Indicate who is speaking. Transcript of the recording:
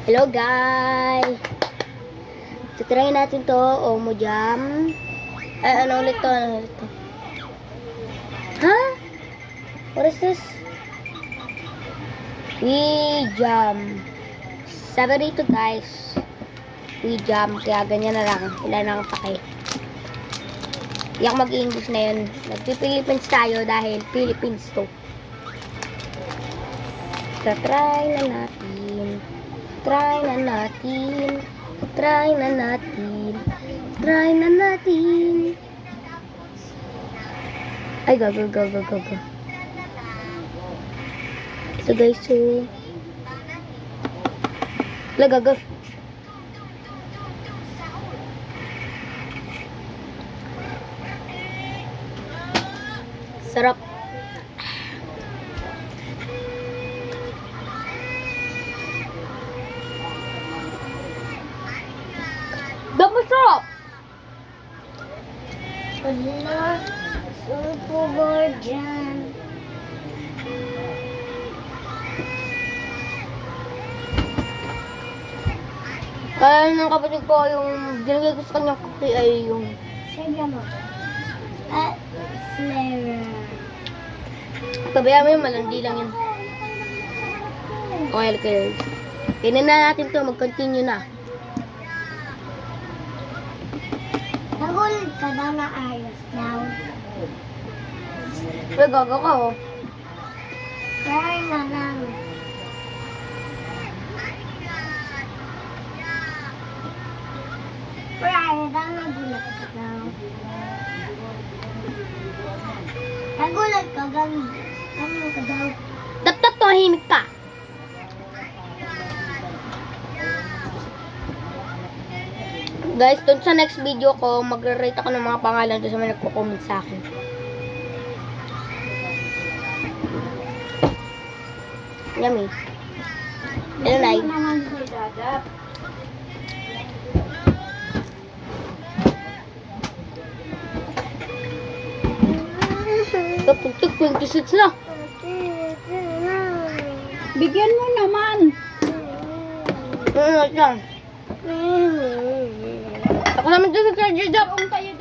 Speaker 1: Hello guys! Try natin to, Omo Jam. Ano ulit to? Ha? What is this? We Jam. Sabi dito guys. We Jam. Kaya ganyan na lang. Wala na akong pake. Iyak mag-English na yun. Nagpi-Philippines tayo dahil Philippines to. Try na natin. Try na natin. Try na natin. Try na natin. Ay, go. So guys, so go. Sarap. Dapat sarap.
Speaker 2: Wala. Super dyan.
Speaker 1: Kaya ng kapatid ko, yung dinagay ko sa kanyang cookie ay yung
Speaker 2: Sige mo. At flavor.
Speaker 1: pabayaan mo yung malandi lang yun. Okay. Kinin na natin to, mag-continue na.
Speaker 2: Nagulit ka daw na ayos daw.
Speaker 1: Pero gago ka oh.
Speaker 2: Try na lang. Pero ayaw daw nagulat ka daw. Nagulat ka daw. Ano ka daw?
Speaker 1: Tap tumahimik ka. Guys, dun sa next video ko, magre-rate ako ng mga pangalan doon sa mga nagko-comment sa akin. Yummy. Hello, Nay.
Speaker 2: naman si Dada.
Speaker 1: Kapag 26 na.
Speaker 2: Bigyan mo naman.
Speaker 1: Ano yan? Ako naman dyan sa charger job.
Speaker 2: Kung kayo